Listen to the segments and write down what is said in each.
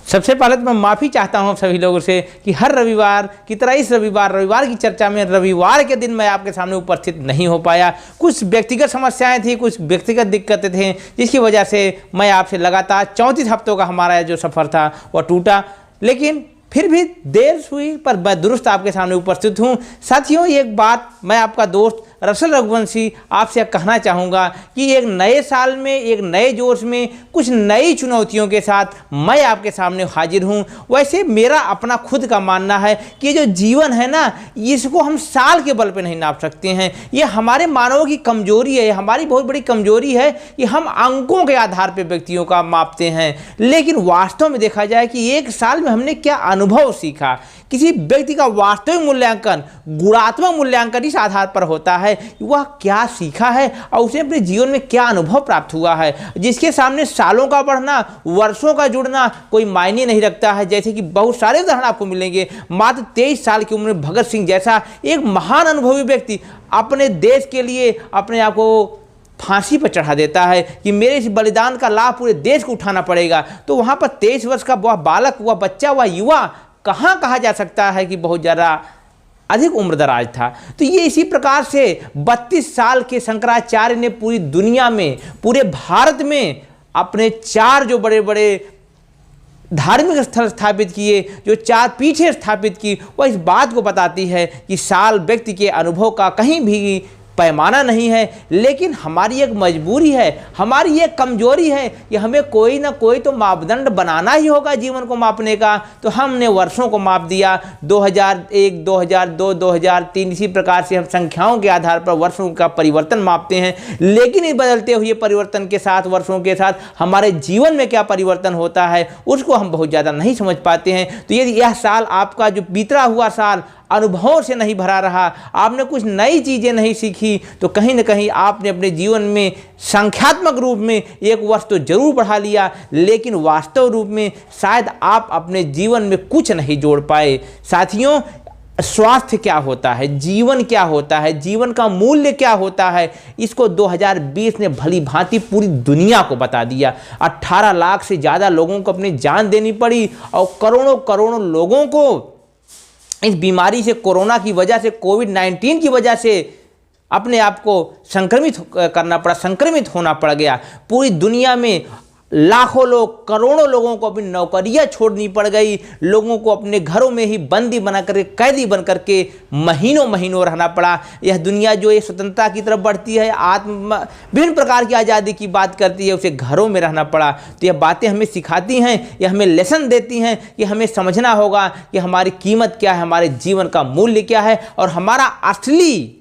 सबसे पहले तो मैं माफ़ी चाहता हूँ सभी लोगों से कि हर रविवार की तरह इस रविवार की चर्चा में रविवार के दिन मैं आपके सामने उपस्थित नहीं हो पाया। कुछ व्यक्तिगत समस्याएं थी, कुछ व्यक्तिगत दिक्कतें थी, जिसकी वजह से मैं आपसे लगातार 34 हफ्तों का हमारा जो सफ़र था वह टूटा। लेकिन फिर भी देर हुई पर मैं दुरुस्त आपके सामने उपस्थित हूँ। साथियों, एक बात मैं आपका दोस्त रसल रघुवंशी आपसे कहना चाहूँगा कि एक नए साल में, एक नए जोश में, कुछ नई चुनौतियों के साथ मैं आपके सामने हाजिर हूँ। वैसे मेरा अपना खुद का मानना है कि जो जीवन है ना, इसको हम साल के बल पे नहीं नाप सकते हैं। ये हमारे मानवों की कमजोरी है, हमारी बहुत बड़ी कमजोरी है कि हम अंकों के आधार पर व्यक्तियों का मापते हैं। लेकिन वास्तव में देखा जाए कि एक साल में हमने क्या अनुभव सीखा, किसी व्यक्ति का वास्तविक मूल्यांकन, गुणात्मक मूल्यांकन इस आधार पर होता है वह क्या सीखा है और उसे अपने जीवन में क्या अनुभव प्राप्त हुआ है, जिसके सामने सालों का बढ़ना, वर्षों का जुड़ना कोई मायने नहीं रखता है। जैसे कि बहुत सारे उदाहरण आपको मिलेंगे। मात्र 23 साल की उम्र में भगत सिंह जैसा एक महान अनुभवी व्यक्ति अपने देश के लिए अपने आप को फांसी पर चढ़ा देता है कि मेरे इस बलिदान का लाभ पूरे देश को उठाना पड़ेगा। तो वहाँ पर 23 वर्ष का वह बालक, वह बच्चा, वह युवा कहाँ कहा जा सकता है कि बहुत ज़्यादा अधिक उम्रदराज था। तो ये इसी प्रकार से 32 साल के शंकराचार्य ने पूरी दुनिया में, पूरे भारत में अपने 4 जो बड़े बड़े धार्मिक स्थल स्थापित किए, जो 4 पीठें स्थापित की, वह इस बात को बताती है कि साल व्यक्ति के अनुभव का कहीं भी पैमाना नहीं है। लेकिन हमारी एक मजबूरी है, हमारी एक कमजोरी है कि हमें कोई ना कोई तो मापदंड बनाना ही होगा जीवन को मापने का। तो हमने वर्षों को माप दिया, 2001, 2002, 2003, इसी प्रकार से हम संख्याओं के आधार पर वर्षों का परिवर्तन मापते हैं। लेकिन इस बदलते हुए परिवर्तन के साथ, वर्षों के साथ हमारे जीवन में क्या परिवर्तन होता है उसको हम बहुत ज़्यादा नहीं समझ पाते हैं। तो यदि यह साल आपका जो बीता हुआ साल अनुभवों से नहीं भरा रहा, आपने कुछ नई चीज़ें नहीं सीखी, तो कहीं ना कहीं आपने अपने जीवन में संख्यात्मक रूप में एक वर्ष तो जरूर बढ़ा लिया, लेकिन वास्तव रूप में शायद आप अपने जीवन में कुछ नहीं जोड़ पाए। साथियों, स्वास्थ्य क्या होता है, जीवन क्या होता है, जीवन का मूल्य क्या होता है, इसको 2020 ने भली भांति पूरी दुनिया को बता दिया। 18 लाख से ज़्यादा लोगों को अपनी जान देनी पड़ी और करोड़ों करोड़ों लोगों को इस बीमारी से, कोरोना की वजह से, कोविड-19 की वजह से अपने आप को संक्रमित करना पड़ा, संक्रमित होना पड़ गया। पूरी दुनिया में लाखों लोग, करोड़ों लोगों को अपनी नौकरियां छोड़नी पड़ गई, लोगों को अपने घरों में ही बंदी बना करके, कैदी बन करके महीनों महीनों रहना पड़ा। यह दुनिया जो ये स्वतंत्रता की तरफ बढ़ती है, विभिन्न प्रकार की आज़ादी की बात करती है, उसे घरों में रहना पड़ा। तो यह बातें हमें सिखाती हैं, यह हमें लेसन देती हैं कि हमें समझना होगा कि हमारी कीमत क्या है, हमारे जीवन का मूल्य क्या है और हमारा असली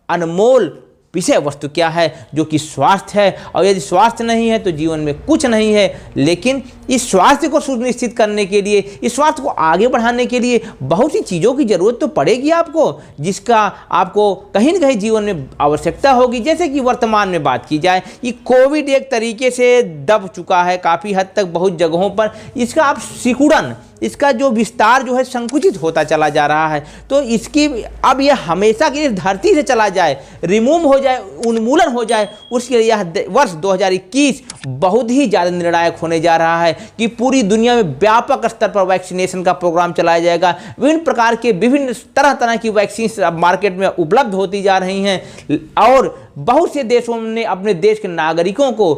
अनमोल विषय वस्तु क्या है, जो कि स्वास्थ्य है। और यदि स्वास्थ्य नहीं है तो जीवन में कुछ नहीं है। लेकिन इस स्वास्थ्य को सुनिश्चित करने के लिए, इस स्वास्थ्य को आगे बढ़ाने के लिए बहुत सी चीज़ों की ज़रूरत तो पड़ेगी आपको, जिसका आपको कहीं न कहीं जीवन में आवश्यकता होगी। जैसे कि वर्तमान में बात की जाए, ये कोविड एक तरीके से दब चुका है काफ़ी हद तक बहुत जगहों पर। इसका आप सिकुड़न, इसका जो विस्तार जो है संकुचित होता चला जा रहा है। तो इसकी अब यह हमेशा की इस धरती से चला जाए, रिमूव हो जाए, उन्मूलन हो जाए, उसके लिए यह वर्ष 2021 बहुत ही ज़्यादा निर्णायक होने जा रहा है कि पूरी दुनिया में व्यापक स्तर पर वैक्सीनेशन का प्रोग्राम चलाया जाएगा। विभिन्न प्रकार के, विभिन्न तरह की वैक्सीन अब मार्केट में उपलब्ध होती जा रही हैं और बहुत से देशों ने अपने देश के नागरिकों को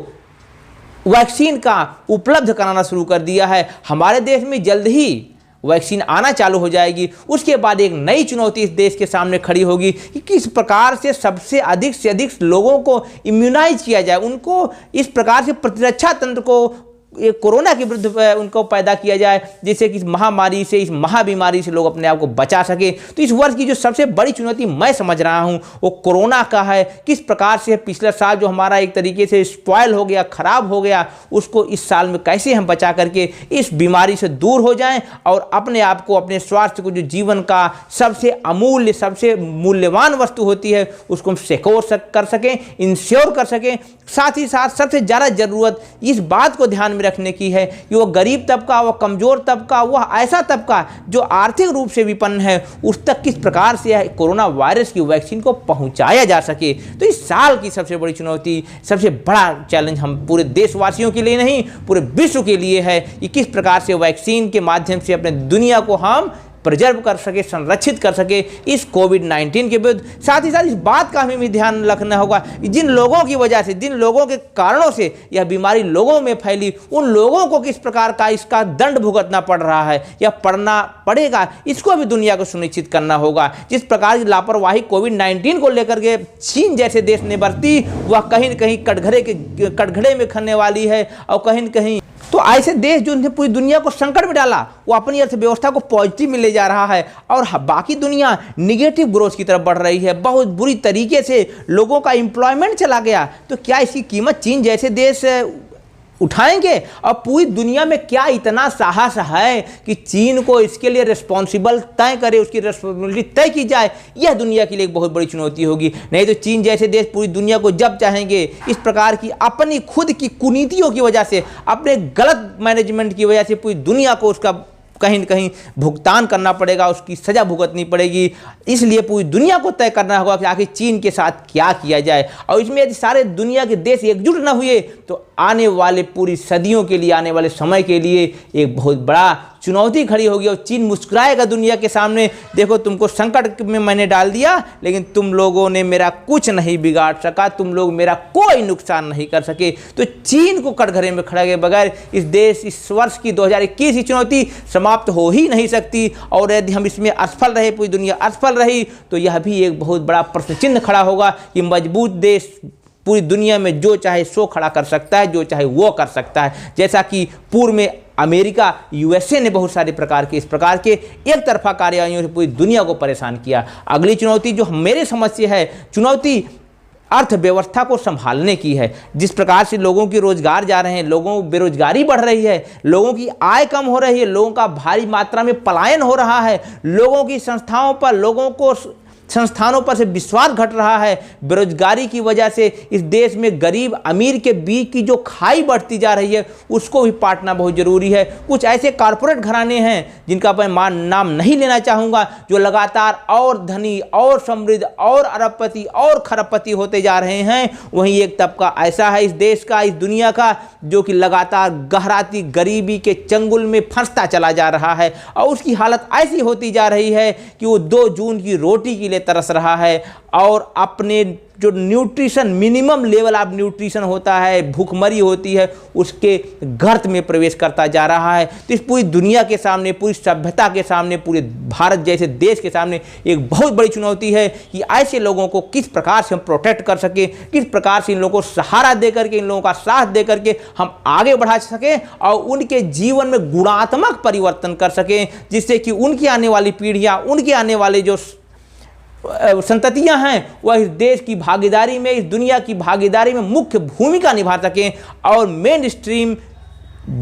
वैक्सीन का उपलब्ध कराना शुरू कर दिया है। हमारे देश में जल्द ही वैक्सीन आना चालू हो जाएगी। उसके बाद एक नई चुनौती इस देश के सामने खड़ी होगी कि किस प्रकार से सबसे अधिक से अधिक लोगों को इम्यूनाइज किया जाए, उनको इस प्रकार से प्रतिरक्षा तंत्र को ये कोरोना के विरुद्ध उनको पैदा किया जाए, जिससे कि इस महामारी से, इस महाबीमारी से लोग अपने आप को बचा सके। तो इस वर्ष की जो सबसे बड़ी चुनौती मैं समझ रहा हूँ वो कोरोना का है। किस प्रकार से पिछला साल जो हमारा एक तरीके से स्पॉयल हो गया, खराब हो गया, उसको इस साल में कैसे हम बचा करके इस बीमारी से दूर हो जाएं और अपने आप को, अपने स्वास्थ्य को, जो जीवन का सबसे अमूल्य, सबसे मूल्यवान वस्तु होती है, उसको हम सिक्योर कर सकें, इंश्योर कर सकें। साथ ही साथ सबसे ज़्यादा ज़रूरत इस बात को ध्यान में में रखने की है कि वो गरीब तबका, वो कमज़ोर तबका, वह ऐसा तबका जो आर्थिक रूप से विपन्न है, उस तक किस प्रकार से कोरोना वायरस की वैक्सीन को पहुंचाया जा सके। तो इस साल की सबसे बड़ी चुनौती, सबसे बड़ा चैलेंज हम पूरे देशवासियों के लिए नहीं, पूरे विश्व के लिए है कि किस प्रकार से वैक्सीन के माध्यम से अपने दुनिया को हम प्रिजर्व कर सके, संरक्षित कर सके इस कोविड-19 के विरुद्ध। साथ ही साथ इस बात का हमें भी ध्यान रखना होगा कि जिन लोगों की वजह से, जिन लोगों के कारणों से यह बीमारी लोगों में फैली, उन लोगों को किस प्रकार का इसका दंड भुगतना पड़ रहा है या पड़ना पड़ेगा, इसको भी दुनिया को सुनिश्चित करना होगा। जिस प्रकार की लापरवाही कोविड-19 को लेकर के चीन जैसे देश ने बरती, वह कहीं न कहीं कटघरे में खनने वाली है। और कहीं न कहीं तो ऐसे देश जो उन्हें पूरी दुनिया को संकट में डाला, वो अपनी अर्थव्यवस्था को पॉजिटिव में ले जा रहा है और बाकी दुनिया निगेटिव ग्रोथ की तरफ बढ़ रही है। बहुत बुरी तरीके से लोगों का एम्प्लॉयमेंट चला गया। तो क्या इसकी कीमत चीन जैसे देश उठाएंगे? और पूरी दुनिया में क्या इतना साहस है कि चीन को इसके लिए रिस्पॉन्सिबल तय करे, उसकी रिस्पॉन्सिबिलिटी तय की जाए? यह दुनिया के लिए एक बहुत बड़ी चुनौती होगी। नहीं तो चीन जैसे देश पूरी दुनिया को जब चाहेंगे इस प्रकार की अपनी खुद की कुनीतियों की वजह से, अपने गलत मैनेजमेंट की वजह से पूरी दुनिया को उसका कहीं न कहीं भुगतान करना पड़ेगा, उसकी सज़ा भुगतनी पड़ेगी। इसलिए पूरी दुनिया को तय करना होगा कि आखिर चीन के साथ क्या किया जाए। और इसमें यदि सारे दुनिया के देश एकजुट न हुए तो आने वाले पूरी सदियों के लिए, आने वाले समय के लिए एक बहुत बड़ा चुनौती खड़ी होगी और चीन मुस्कुराएगा दुनिया के सामने, देखो तुमको संकट में मैंने डाल दिया, लेकिन तुम लोगों ने मेरा कुछ नहीं बिगाड़ सका, तुम लोग मेरा कोई नुकसान नहीं कर सके। तो चीन को कटघरे में खड़े के बगैर इस वर्ष की 2021 की चुनौती समाप्त हो ही नहीं सकती। और यदि हम इसमें असफल रहे, पूरी दुनिया असफल रही, तो यह भी एक बहुत बड़ा प्रश्न चिन्ह खड़ा होगा कि मजबूत देश पूरी दुनिया में जो चाहे सो खड़ा कर सकता है, जो चाहे वो कर सकता है। जैसा कि पूर्व में अमेरिका, यूएसए ने बहुत सारे प्रकार के इस प्रकार के एक तरफा कार्रवाइयों से पूरी दुनिया को परेशान किया। अगली चुनौती जो मेरे समझ से है, चुनौती अर्थव्यवस्था को संभालने की है। जिस प्रकार से लोगों की रोजगार जा रहे हैं, लोगों बेरोजगारी बढ़ रही है, लोगों की आय कम हो रही है, लोगों का भारी मात्रा में पलायन हो रहा है, लोगों की संस्थानों पर से विश्वास घट रहा है, बेरोजगारी की वजह से इस देश में गरीब अमीर के बीच की जो खाई बढ़ती जा रही है, उसको भी पाटना बहुत जरूरी है। कुछ ऐसे कॉरपोरेट घराने हैं जिनका मैं नाम नहीं लेना चाहूँगा, जो लगातार और धनी और समृद्ध और अरबपति और खरबपति होते जा रहे हैं। वहीं एक तबका ऐसा है इस देश का, इस दुनिया का, जो कि लगातार गहराती गरीबी के चंगुल में फंसता चला जा रहा है और उसकी हालत ऐसी होती जा रही है कि वो 2 जून की रोटी के लिए तरस रहा है और अपने जो nutrition, minimum level of nutrition होता है, भूखमरी होती है, उसके गर्त में प्रवेश करता जा रहा है। तो इस पूरी दुनिया के सामने, पूरी सभ्यता के सामने, पूरे भारत जैसे देश के सामने एक बहुत बड़ी चुनौती है कि ऐसे लोगों को किस प्रकार से हम प्रोटेक्ट कर सकें, किस प्रकार से इन लोगों को सहारा दे करके, इन लोगों का साथ दे करके हम आगे बढ़ा सकें और उनके जीवन में गुणात्मक परिवर्तन कर सकें, जिससे कि उनकी आने वाली पीढ़ियाँ, उनके आने वाले जो संततियां हैं, वह इस देश की भागीदारी में, इस दुनिया की भागीदारी में मुख्य भूमिका निभा सकें और मेन स्ट्रीम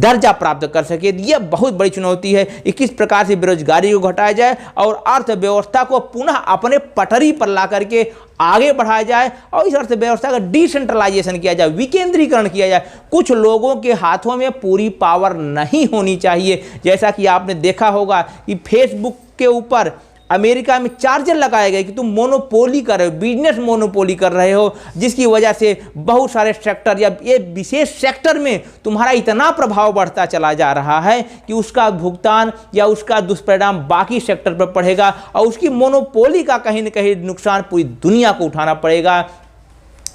दर्जा प्राप्त कर सके। यह बहुत बड़ी चुनौती है कि किस प्रकार से बेरोजगारी को घटाया जाए और अर्थव्यवस्था को पुनः अपने पटरी पर ला करके आगे बढ़ाया जाए और इस अर्थव्यवस्था का डिसेंट्रलाइजेशन किया जाए, विकेंद्रीकरण किया जाए। कुछ लोगों के हाथों में पूरी पावर नहीं होनी चाहिए। जैसा कि आपने देखा होगा कि फेसबुक के ऊपर अमेरिका में चार्जर लगाए गए कि तुम मोनोपोली कर रहे हो, बिजनेस मोनोपोली कर रहे हो, जिसकी वजह से बहुत सारे सेक्टर या ये विशेष सेक्टर में तुम्हारा इतना प्रभाव बढ़ता चला जा रहा है कि उसका भुगतान या उसका दुष्परिणाम बाकी सेक्टर पर पड़ेगा और उसकी मोनोपोली का कहीं न कहीं नुकसान पूरी दुनिया को उठाना पड़ेगा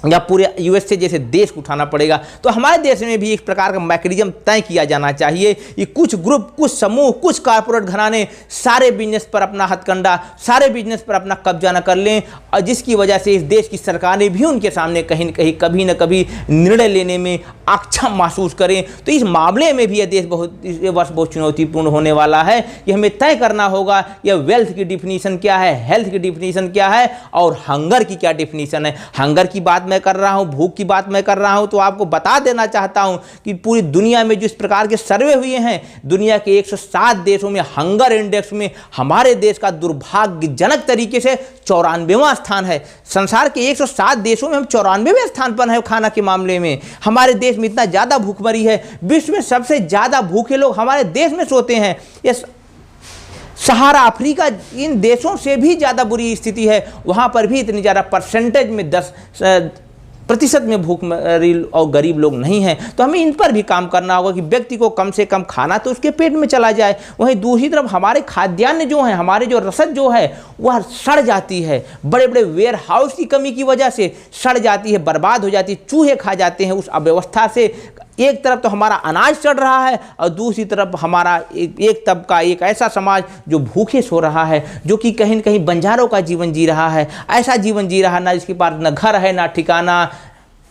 या पूरे यूएसए जैसे देश को उठाना पड़ेगा। तो हमारे देश में भी एक प्रकार का मैकेनिज्म तय किया जाना चाहिए कि कुछ ग्रुप, कुछ समूह, कुछ कॉर्पोरेट घराने सारे बिजनेस पर अपना हथकंडा, सारे बिजनेस पर अपना कब्जा न कर लें और जिसकी वजह से इस देश की सरकारें भी उनके सामने कहीं न कहीं, कभी न कभी निर्णय लेने में अक्षम महसूस करें। तो इस मामले में भी यह देश इस वर्ष बहुत चुनौतीपूर्ण होने वाला है कि हमें तय करना होगा यह वेल्थ की डिफिनीशन क्या है, हेल्थ की डिफिनीशन क्या है और हंगर की क्या डिफिनीशन है। हंगर की बात मैं कर रहा हूँ, भूख की बात मैं कर रहा हूँ, तो आपको बता देना चाहता हूँ कि पूरी दुनिया में जिस प्रकार के सर्वे हुए हैं, दुनिया के 107 देशों में हंगर इंडेक्स में हमारे देश का दुर्भाग्यजनक तरीके से 94वां स्थान है। संसार के 107 देशों में हम 94वें स्थान पर हैं खाना के मामले में। हमारे देश में इतना ज़्यादा भूखमरी है, विश्व में सबसे ज़्यादा भूखे लोग हमारे देश में सोते हैं। ये सहारा अफ्रीका, इन देशों से भी ज़्यादा बुरी स्थिति है, वहाँ पर भी इतनी ज़्यादा परसेंटेज में 10% में भूखमरी और गरीब लोग नहीं हैं। तो हमें इन पर भी काम करना होगा कि व्यक्ति को कम से कम खाना तो उसके पेट में चला जाए। वहीं दूसरी तरफ हमारे खाद्यान्न जो हैं, हमारे जो रसद जो है वह सड़ जाती है, बड़े बड़े वेयर हाउस की कमी की वजह से सड़ जाती है, बर्बाद हो जाती है, चूहे खा जाते हैं उस अव्यवस्था से। एक तरफ तो हमारा अनाज चढ़ रहा है और दूसरी तरफ हमारा एक तबका, एक ऐसा समाज जो भूखे सो रहा है, जो कि कहीं न कहीं बंजारों का जीवन जी रहा है, ऐसा जीवन जी रहा है ना जिसके पास न घर है ना ठिकाना,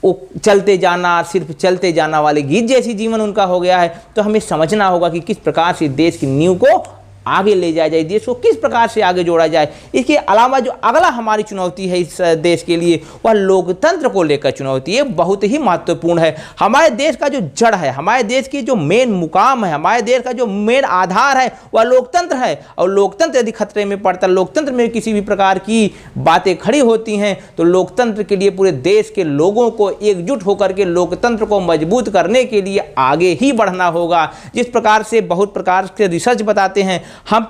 वो चलते जाना, सिर्फ चलते जाना वाले गीत जैसी जीवन उनका हो गया है। तो हमें समझना होगा कि किस प्रकार से देश की नींव को आगे ले जाया जाए, देश को किस प्रकार से आगे जोड़ा जाए। इसके अलावा जो अगला हमारी चुनौती है इस देश के लिए, वह लोकतंत्र को लेकर चुनौती है, बहुत ही महत्वपूर्ण है। हमारे देश का जो जड़ है, हमारे देश की जो मेन मुकाम है, हमारे देश का जो मेन आधार है, वह लोकतंत्र है। और लोकतंत्र यदि खतरे में पड़ता, लोकतंत्र में किसी भी प्रकार की बातें खड़ी होती हैं, तो लोकतंत्र के लिए पूरे देश के लोगों को एकजुट होकर के लोकतंत्र को मजबूत करने के लिए आगे ही बढ़ना होगा। जिस प्रकार से बहुत प्रकार के रिसर्च बताते हैं, हम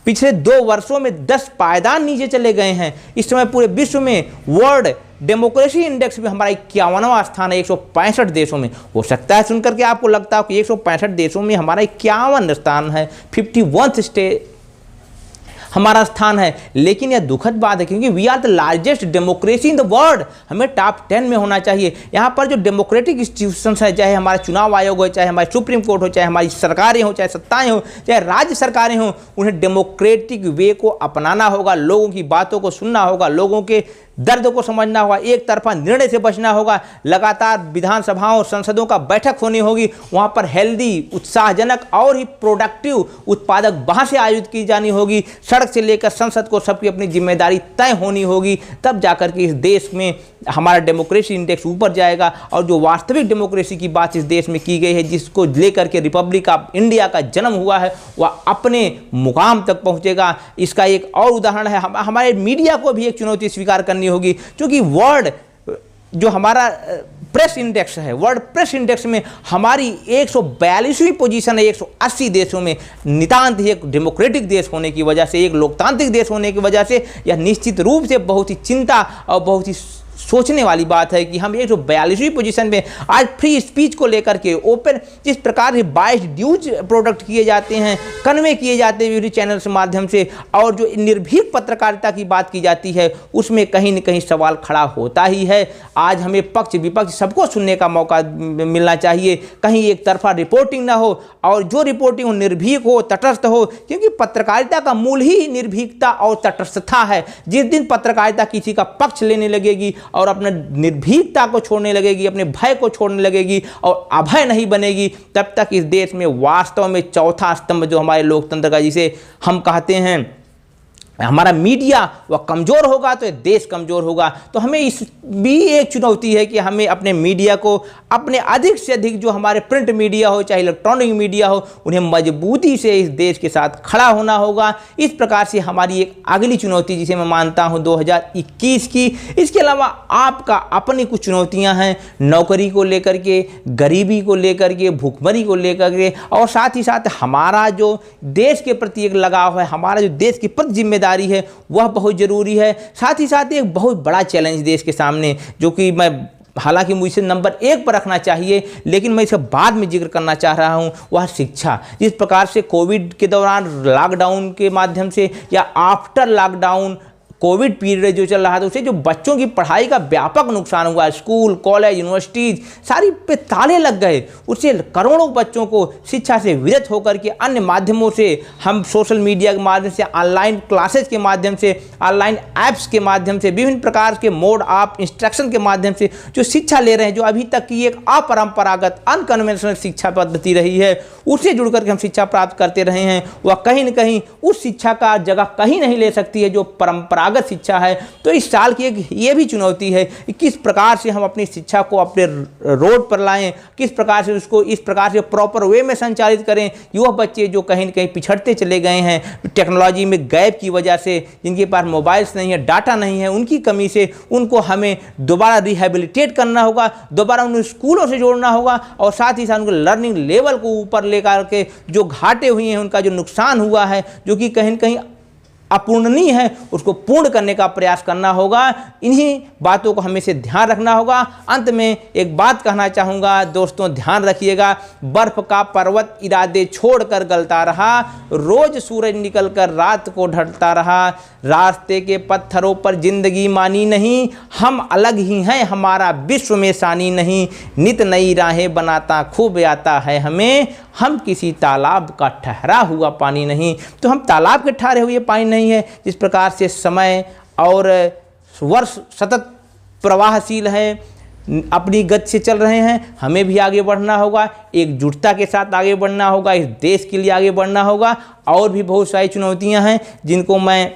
पिछले 2 वर्षों में 10 पायदान नीचे चले गए हैं। इस समय पूरे विश्व में वर्ल्ड डेमोक्रेसी इंडेक्स में हमारा 51वां स्थान है 165 देशों में। हो सकता है सुनकर के आपको लगता हो कि 165 देशों में हमारा 51 स्थान है, 51 हमारा स्थान है, लेकिन यह दुखद बात है क्योंकि we are the largest democracy in the world. हमें टॉप 10 में होना चाहिए। यहाँ पर जो डेमोक्रेटिक इंस्टीट्यूशंस है, चाहे हमारा चुनाव आयोग हो, चाहे हमारी सुप्रीम कोर्ट हो, चाहे हमारी सरकारें हो, चाहे सत्ताएं हो, चाहे राज्य सरकारें हों, उन्हें डेमोक्रेटिक वे को अपनाना होगा, लोगों की बातों को सुनना होगा, लोगों के दर्द को समझना होगा, एक तरफा निर्णय से बचना होगा। लगातार विधानसभाओं और संसदों का बैठक होनी होगी, वहाँ पर हेल्दी, उत्साहजनक और ही प्रोडक्टिव उत्पादक बहसें आयोजित की जानी होगी। सड़क से लेकर संसद को सबकी अपनी जिम्मेदारी तय होनी होगी, तब जाकर के इस देश में हमारा डेमोक्रेसी इंडेक्स ऊपर जाएगा। और जो वास्तविक डेमोक्रेसी की बात इस देश में की गई है, जिसको लेकर के रिपब्लिक ऑफ इंडिया का जन्म हुआ है, वह अपने मुकाम तक पहुँचेगा। इसका एक और उदाहरण है, हमारे मीडिया को भी एक चुनौती स्वीकार करनी होगी, क्योंकि वर्ल्ड जो हमारा प्रेस इंडेक्स है, वर्ल्ड प्रेस इंडेक्स में हमारी 142वीं पोजीशन है 180 देशों में। नितांत ही एक डेमोक्रेटिक देश होने की वजह से, एक लोकतांत्रिक देश होने की वजह से यह निश्चित रूप से बहुत ही चिंता और बहुत ही सोचने वाली बात है कि हम 142वीं पोजीशन में आज फ्री स्पीच को लेकर के ओपन जिस प्रकार से 22 न्यूज प्रोडक्ट किए जाते हैं, कन्वे किए जाते हैं विभिन्न चैनल के माध्यम से, और जो निर्भीक पत्रकारिता की बात की जाती है, उसमें कहीं न कहीं सवाल खड़ा होता ही है। आज हमें पक्ष विपक्ष सबको सुनने का मौका मिलना चाहिए, कहीं एक तरफा रिपोर्टिंग ना हो, और जो रिपोर्टिंग हो निर्भीक हो, तटस्थ हो, क्योंकि पत्रकारिता का मूल ही निर्भीकता और तटस्थता है। जिस दिन पत्रकारिता किसी का पक्ष लेने लगेगी और अपने निर्भीकता को छोड़ने लगेगी, अपने भय को छोड़ने लगेगी और अभय नहीं बनेगी, तब तक इस देश में वास्तव में चौथा स्तंभ जो हमारे लोकतंत्र का, जिसे हम कहते हैं हमारा मीडिया, वह कमज़ोर होगा तो ये देश कमज़ोर होगा। तो हमें इस भी एक चुनौती है कि हमें अपने मीडिया को, अपने अधिक से अधिक जो हमारे प्रिंट मीडिया हो चाहे इलेक्ट्रॉनिक मीडिया हो, उन्हें मजबूती से इस देश के साथ खड़ा होना होगा। इस प्रकार से हमारी एक अगली चुनौती, जिसे मैं मानता हूँ 2021 की। इसके अलावा आपका अपनी कुछ चुनौतियाँ हैं, नौकरी को लेकर के, गरीबी को लेकर के, भूखमरी को लेकर के, और साथ ही साथ हमारा जो देश के प्रति एक लगाव है, हमारा जो देश की प्रति जिम्मेदारी है, वह बहुत ज़रूरी है। साथ ही साथ एक बहुत बड़ा चैलेंज देश के सामने, जो कि मैं हालांकि मुझे नंबर 1 पर रखना चाहिए, लेकिन मैं इसे बाद में जिक्र करना चाह रहा हूं, वह शिक्षा। जिस प्रकार से कोविड के दौरान लॉकडाउन के माध्यम से या आफ्टर लॉकडाउन कोविड पीरियड जो चल रहा था, उससे जो बच्चों की पढ़ाई का व्यापक नुकसान हुआ, स्कूल, कॉलेज, यूनिवर्सिटीज़ सारी पे ताले लग गए। उससे करोड़ों बच्चों को शिक्षा से विरत होकर के अन्य माध्यमों से, हम सोशल मीडिया के माध्यम से, ऑनलाइन क्लासेस के माध्यम से, ऑनलाइन ऐप्स के माध्यम से, विभिन्न प्रकार के मोड ऑफ इंस्ट्रक्शन के माध्यम से जो शिक्षा ले रहे हैं, जो अभी तक की एक अपरंपरागत अनकन्वेंशनल शिक्षा पद्धति रही है, उससे जुड़ करके हम शिक्षा प्राप्त करते रहे हैं, वह कहीं न कहीं उस शिक्षा का जगह कहीं नहीं ले सकती है जो परंपरा परंपरागत शिक्षा है। तो इस साल की एक ये भी चुनौती है कि किस प्रकार से हम अपनी शिक्षा को अपने रोड पर लाएं, किस प्रकार से उसको इस प्रकार से प्रॉपर वे में संचालित करें। युवा बच्चे जो कहीं न कहीं पिछड़ते चले गए हैं टेक्नोलॉजी में गैप की वजह से, जिनके पास मोबाइल्स नहीं है, डाटा नहीं है, उनकी कमी से उनको हमें दोबारा रिहेबिलिटेट करना होगा, दोबारा उन्हें स्कूलों से जोड़ना होगा और साथ ही साथ उनको लर्निंग लेवल को ऊपर लेकर के जो घाटे हुए हैं, उनका जो नुकसान हुआ है, जो कि कहीं न कहीं अपूर्णनीय है, उसको पूर्ण करने का प्रयास करना होगा। इन्हीं बातों को हमें से ध्यान रखना होगा। अंत में एक बात कहना चाहूँगा, दोस्तों ध्यान रखिएगा, बर्फ का पर्वत इरादे छोड़कर गलता रहा, रोज सूरज निकलकर रात को ढलता रहा, रास्ते के पत्थरों पर जिंदगी मानी नहीं, हम अलग ही हैं, हमारा विश्व में सानी नहीं, नित नई राहें बनाता खूब आता है हमें, हम किसी तालाब का ठहरा हुआ पानी नहीं। तो हम तालाब के ठहरे हुए पानी नहीं है। जिस प्रकार से समय और वर्ष सतत प्रवाहशील है, अपनी गति से चल रहे हैं, हमें भी आगे बढ़ना होगा, एकजुटता के साथ आगे बढ़ना होगा, इस देश के लिए आगे बढ़ना होगा। और भी बहुत सारी चुनौतियां हैं जिनको मैं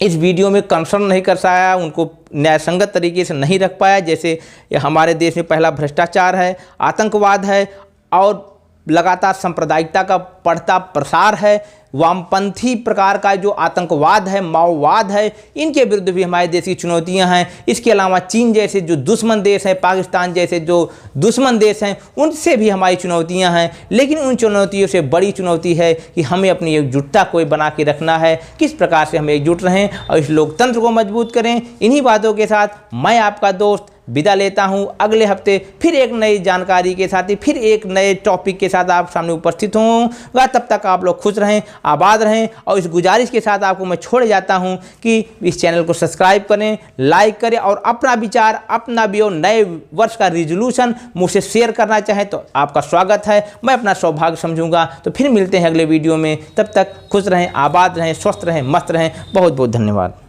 इस वीडियो में कंसर्न नहीं कर पाया, उनको न्यायसंगत तरीके से नहीं रख पाया। जैसे हमारे देश में पहला भ्रष्टाचार है, आतंकवाद है और लगातार सांप्रदायिकता का बढ़ता प्रसार है, वामपंथी प्रकार का जो आतंकवाद है, माओवाद है, इनके विरुद्ध भी हमारे देश की चुनौतियां हैं। इसके अलावा चीन जैसे जो दुश्मन देश हैं, पाकिस्तान जैसे जो दुश्मन देश हैं, उनसे भी हमारी चुनौतियां हैं। लेकिन उन चुनौतियों से बड़ी चुनौती है कि हमें अपनी एकजुटता को बना के रखना है, किस प्रकार से हम एकजुट रहें और इस लोकतंत्र को मजबूत करें। इन्हीं बातों के साथ मैं आपका दोस्त विदा लेता हूं। अगले हफ्ते फिर एक नई जानकारी के साथ ही फिर एक नए टॉपिक के साथ आप सामने उपस्थित होऊंगा। तब तक आप लोग खुश रहें, आबाद रहें और इस गुजारिश के साथ आपको मैं छोड़ जाता हूं कि इस चैनल को सब्सक्राइब करें, लाइक करें और अपना विचार, अपना भी और नए वर्ष का रिजोल्यूशन मुझसे शेयर करना चाहें तो आपका स्वागत है, मैं अपना सौभाग्य समझूंगा। तो फिर मिलते हैं अगले वीडियो में, तब तक खुश रहें, आबाद रहें, स्वस्थ रहें, मस्त रहें। बहुत बहुत धन्यवाद।